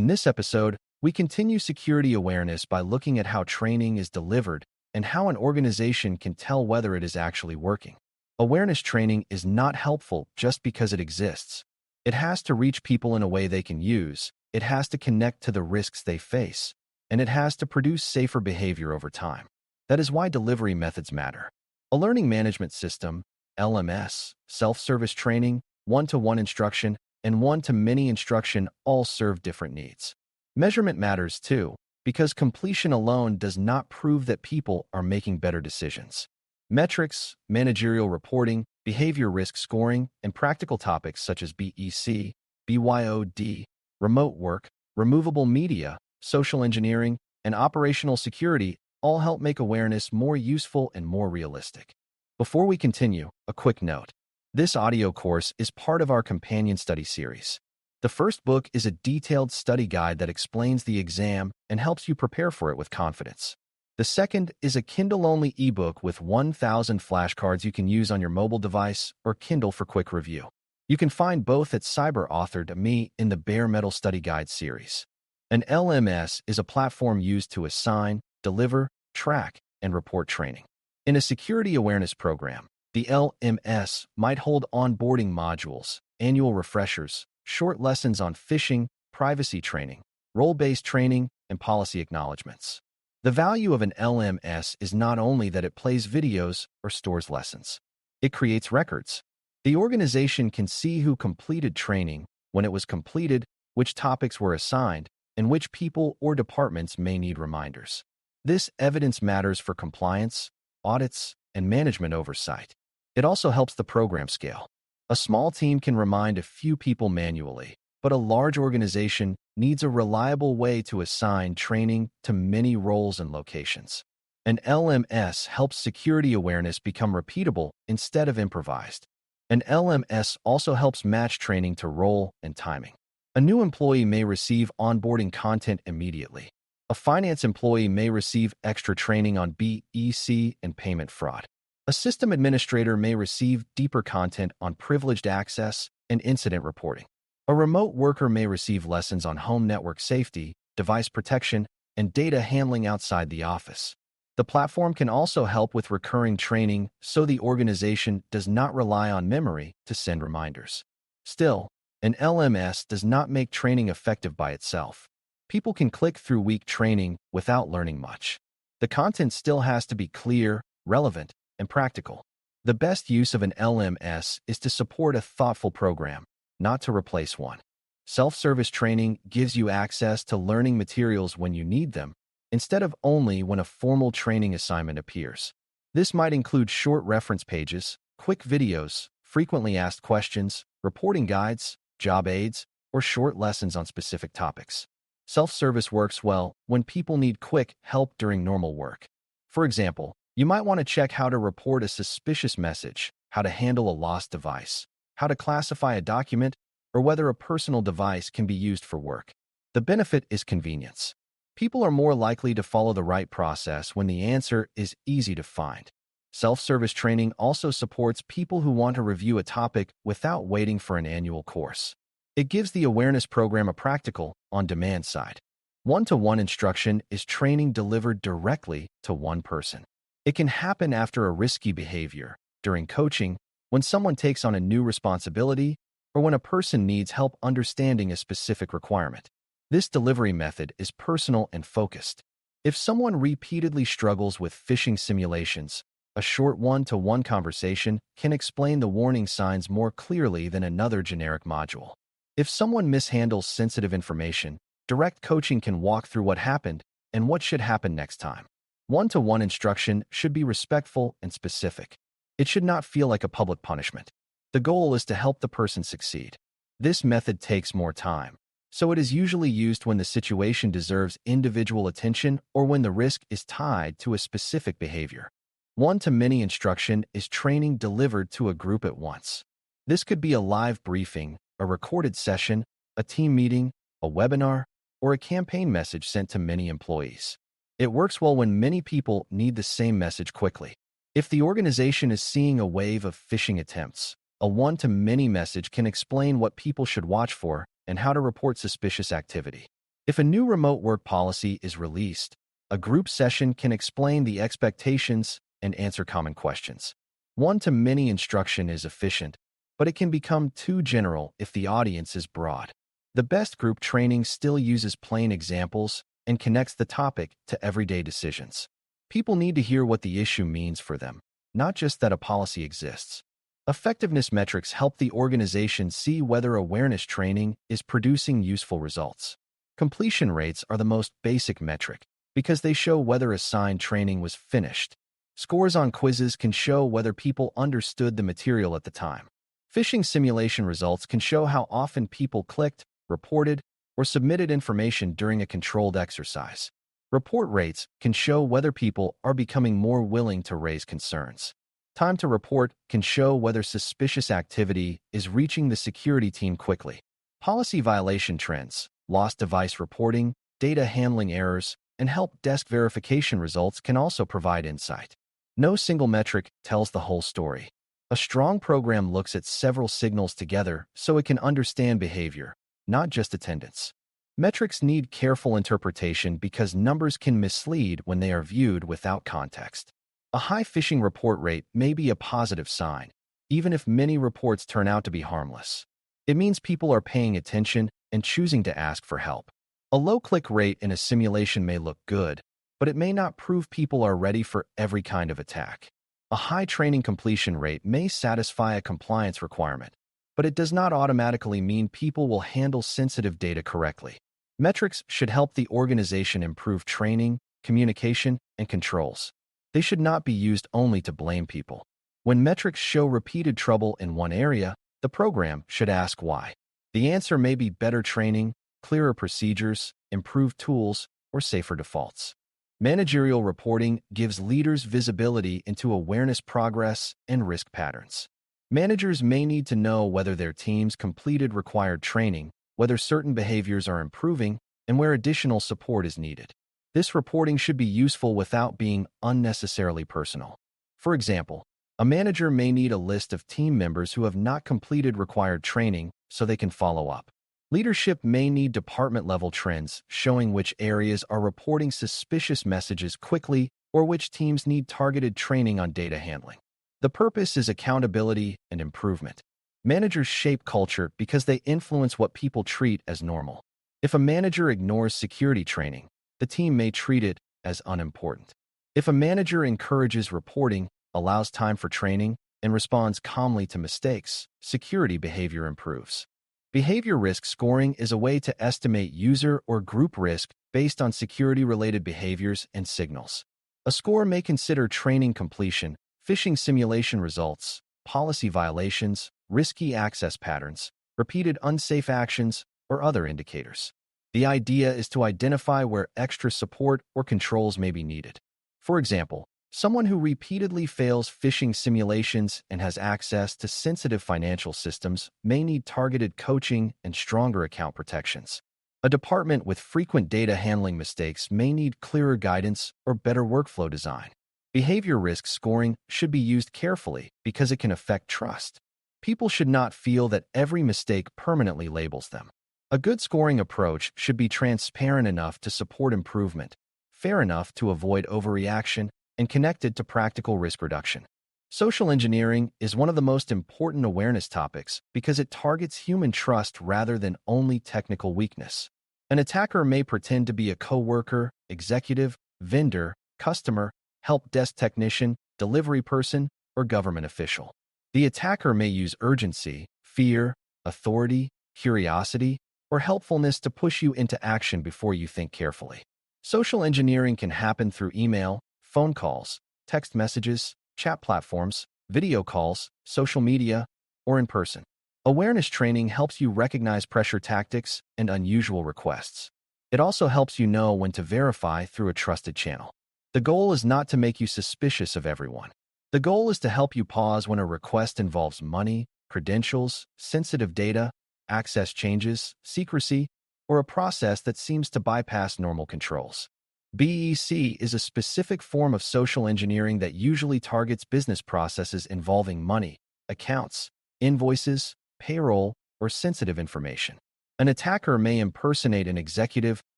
In this episode, we continue security awareness by looking at how training is delivered and how an organization can tell whether it is actually working. Awareness training is not helpful just because it exists. It has to reach people in a way they can use, it has to connect to the risks they face, and it has to produce safer behavior over time. That is why delivery methods matter. A learning management system, LMS, self-service training, one-to-one instruction, and one-to-many instruction all serve different needs. Measurement matters too, because completion alone does not prove that people are making better decisions. Metrics, managerial reporting, behavior risk scoring, and practical topics such as BEC, BYOD, remote work, removable media, social engineering, and operational security all help make awareness more useful and more realistic. Before we continue, a quick note. This audio course is part of our companion study series. The first book is a detailed study guide that explains the exam and helps you prepare for it with confidence. The second is a Kindle-only ebook with 1,000 flashcards you can use on your mobile device or Kindle for quick review. You can find both at CyberAuthor.me in the Bare Metal Study Guide series. An LMS is a platform used to assign, deliver, track, and report training. In a security awareness program, the LMS might hold onboarding modules, annual refreshers, short lessons on phishing, privacy training, role-based training, and policy acknowledgments. The value of an LMS is not only that it plays videos or stores lessons. It creates records. The organization can see who completed training, when it was completed, which topics were assigned, and which people or departments may need reminders. This evidence matters for compliance, audits, and management oversight. It also helps the program scale. A small team can remind a few people manually, but a large organization needs a reliable way to assign training to many roles and locations. An LMS helps security awareness become repeatable instead of improvised. An LMS also helps match training to role and timing. A new employee may receive onboarding content immediately. A finance employee may receive extra training on BEC and payment fraud. A system administrator may receive deeper content on privileged access and incident reporting. A remote worker may receive lessons on home network safety, device protection, and data handling outside the office. The platform can also help with recurring training so the organization does not rely on memory to send reminders. Still, an LMS does not make training effective by itself. People can click through weak training without learning much. The content still has to be clear, relevant, and practical. The best use of an LMS is to support a thoughtful program, not to replace one. Self-service training gives you access to learning materials when you need them, instead of only when a formal training assignment appears. This might include short reference pages, quick videos, frequently asked questions, reporting guides, job aids, or short lessons on specific topics. Self-service works well when people need quick help during normal work. For example, you might want to check how to report a suspicious message, how to handle a lost device, how to classify a document, or whether a personal device can be used for work. The benefit is convenience. People are more likely to follow the right process when the answer is easy to find. Self-service training also supports people who want to review a topic without waiting for an annual course. It gives the awareness program a practical, on-demand side. One-to-one instruction is training delivered directly to one person. It can happen after a risky behavior, during coaching, when someone takes on a new responsibility, or when a person needs help understanding a specific requirement. This delivery method is personal and focused. If someone repeatedly struggles with phishing simulations, a short one-to-one conversation can explain the warning signs more clearly than another generic module. If someone mishandles sensitive information, direct coaching can walk through what happened and what should happen next time. One-to-one instruction should be respectful and specific. It should not feel like a public punishment. The goal is to help the person succeed. This method takes more time, so it is usually used when the situation deserves individual attention or when the risk is tied to a specific behavior. One-to-many instruction is training delivered to a group at once. This could be a live briefing, a recorded session, a team meeting, a webinar, or a campaign message sent to many employees. It works well when many people need the same message quickly. If the organization is seeing a wave of phishing attempts, a one-to-many message can explain what people should watch for and how to report suspicious activity. If a new remote work policy is released, a group session can explain the expectations and answer common questions. One-to-many instruction is efficient, but it can become too general if the audience is broad. The best group training still uses plain examples and connects the topic to everyday decisions. People need to hear what the issue means for them, not just that a policy exists. Effectiveness metrics help the organization see whether awareness training is producing useful results. Completion rates are the most basic metric because they show whether assigned training was finished. Scores on quizzes can show whether people understood the material at the time. Phishing simulation results can show how often people clicked, reported, or submitted information during a controlled exercise. Report rates can show whether people are becoming more willing to raise concerns. Time to report can show whether suspicious activity is reaching the security team quickly. Policy violation trends, lost device reporting, data handling errors, and help desk verification results can also provide insight. No single metric tells the whole story. A strong program looks at several signals together so it can understand behavior, not just attendance. Metrics need careful interpretation because numbers can mislead when they are viewed without context. A high phishing report rate may be a positive sign, even if many reports turn out to be harmless. It means people are paying attention and choosing to ask for help. A low click rate in a simulation may look good, but it may not prove people are ready for every kind of attack. A high training completion rate may satisfy a compliance requirement, but it does not automatically mean people will handle sensitive data correctly. Metrics should help the organization improve training, communication, and controls. They should not be used only to blame people. When metrics show repeated trouble in one area, the program should ask why. The answer may be better training, clearer procedures, improved tools, or safer defaults. Managerial reporting gives leaders visibility into awareness progress and risk patterns. Managers may need to know whether their teams completed required training, whether certain behaviors are improving, and where additional support is needed. This reporting should be useful without being unnecessarily personal. For example, a manager may need a list of team members who have not completed required training so they can follow up. Leadership may need department-level trends showing which areas are reporting suspicious messages quickly or which teams need targeted training on data handling. The purpose is accountability and improvement. Managers shape culture because they influence what people treat as normal. If a manager ignores security training, the team may treat it as unimportant. If a manager encourages reporting, allows time for training, and responds calmly to mistakes, security behavior improves. Behavior risk scoring is a way to estimate user or group risk based on security-related behaviors and signals. A score may consider training completion, phishing simulation results, policy violations, risky access patterns, repeated unsafe actions, or other indicators. The idea is to identify where extra support or controls may be needed. For example, someone who repeatedly fails phishing simulations and has access to sensitive financial systems may need targeted coaching and stronger account protections. A department with frequent data handling mistakes may need clearer guidance or better workflow design. Behavior risk scoring should be used carefully because it can affect trust. People should not feel that every mistake permanently labels them. A good scoring approach should be transparent enough to support improvement, fair enough to avoid overreaction, and connected to practical risk reduction. Social engineering is one of the most important awareness topics because it targets human trust rather than only technical weakness. An attacker may pretend to be a coworker, executive, vendor, customer, help desk technician, delivery person, or government official. The attacker may use urgency, fear, authority, curiosity, or helpfulness to push you into action before you think carefully. Social engineering can happen through email, phone calls, text messages, chat platforms, video calls, social media, or in person. Awareness training helps you recognize pressure tactics and unusual requests. It also helps you know when to verify through a trusted channel. The goal is not to make you suspicious of everyone. The goal is to help you pause when a request involves money, credentials, sensitive data, access changes, secrecy, or a process that seems to bypass normal controls. BEC is a specific form of social engineering that usually targets business processes involving money, accounts, invoices, payroll, or sensitive information. An attacker may impersonate an executive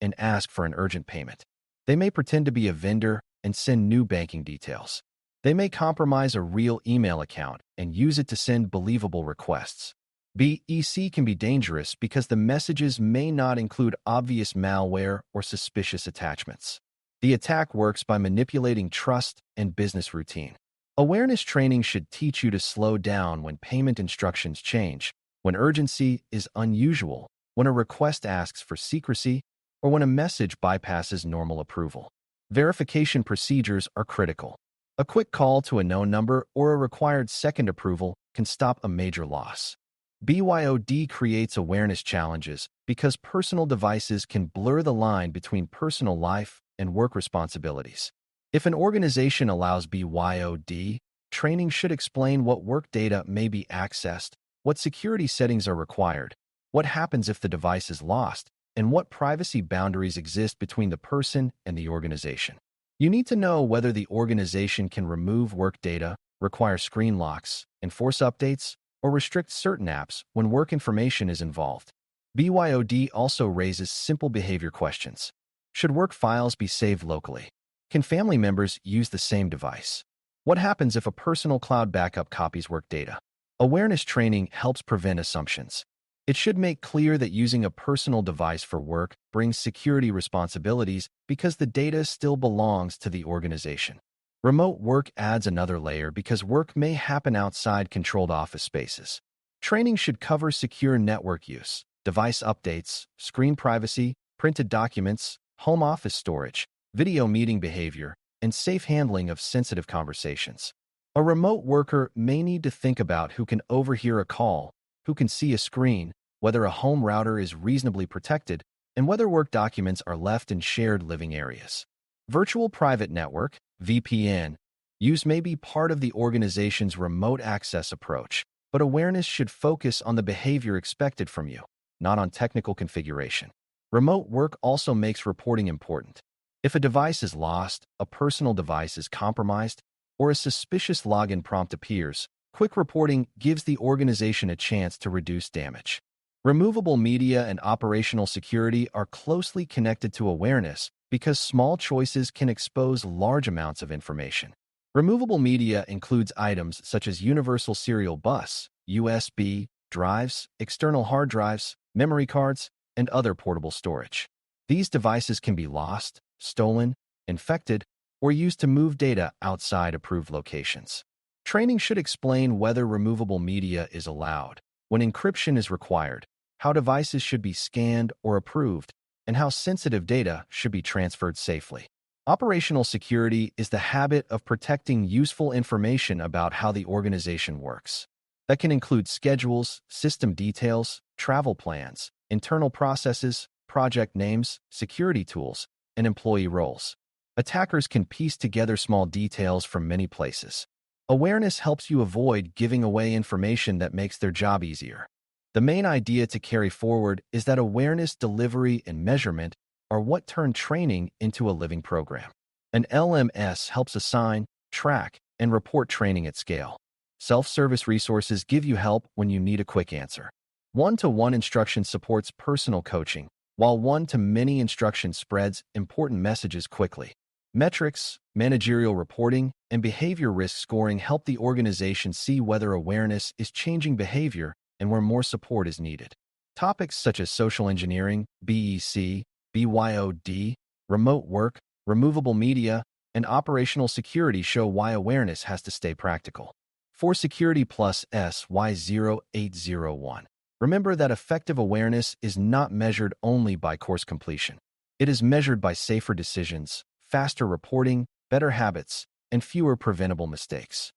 and ask for an urgent payment. They may pretend to be a vendor and send new banking details. They may compromise a real email account and use it to send believable requests. BEC can be dangerous because the messages may not include obvious malware or suspicious attachments. The attack works by manipulating trust and business routine. Awareness training should teach you to slow down when payment instructions change, when urgency is unusual, when a request asks for secrecy, or when a message bypasses normal approval. Verification procedures are critical. A quick call to a known number or a required second approval can stop a major loss. BYOD creates awareness challenges because personal devices can blur the line between personal life and work responsibilities. If an organization allows BYOD, training should explain what work data may be accessed, what security settings are required, what happens if the device is lost, and what privacy boundaries exist between the person and the organization. You need to know whether the organization can remove work data, require screen locks, enforce updates, or restrict certain apps when work information is involved. BYOD also raises simple behavior questions. Should work files be saved locally? Can family members use the same device? What happens if a personal cloud backup copies work data? Awareness training helps prevent assumptions. It should make clear that using a personal device for work brings security responsibilities because the data still belongs to the organization. Remote work adds another layer because work may happen outside controlled office spaces. Training should cover secure network use, device updates, screen privacy, printed documents, home office storage, video meeting behavior, and safe handling of sensitive conversations. A remote worker may need to think about who can overhear a call, who can see a screen, whether a home router is reasonably protected, and whether work documents are left in shared living areas. Virtual Private Network, VPN, use may be part of the organization's remote access approach, but awareness should focus on the behavior expected from you, not on technical configuration. Remote work also makes reporting important. If a device is lost, a personal device is compromised, or a suspicious login prompt appears, quick reporting gives the organization a chance to reduce damage. Removable media and operational security are closely connected to awareness because small choices can expose large amounts of information. Removable media includes items such as universal serial bus, USB, drives, external hard drives, memory cards, and other portable storage. These devices can be lost, stolen, infected, or used to move data outside approved locations. Training should explain whether removable media is allowed, when encryption is required, how devices should be scanned or approved, and how sensitive data should be transferred safely. Operational security is the habit of protecting useful information about how the organization works. That can include schedules, system details, travel plans, internal processes, project names, security tools, and employee roles. Attackers can piece together small details from many places. Awareness helps you avoid giving away information that makes their job easier. The main idea to carry forward is that awareness, delivery, and measurement are what turn training into a living program. An LMS helps assign, track, and report training at scale. Self-service resources give you help when you need a quick answer. One-to-one instruction supports personal coaching, while one-to-many instruction spreads important messages quickly. Metrics, managerial reporting, and behavior risk scoring help the organization see whether awareness is changing behavior and where more support is needed. Topics such as social engineering, BEC, BYOD, remote work, removable media, and operational security show why awareness has to stay practical. For Security Plus SY0801, remember that effective awareness is not measured only by course completion. It is measured by safer decisions, faster reporting, better habits, and fewer preventable mistakes.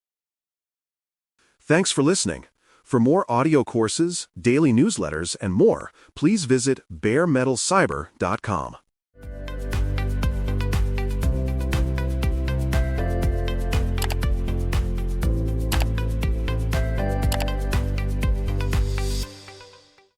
Thanks for listening. For more audio courses, daily newsletters, and more, please visit baremetalcyber.com.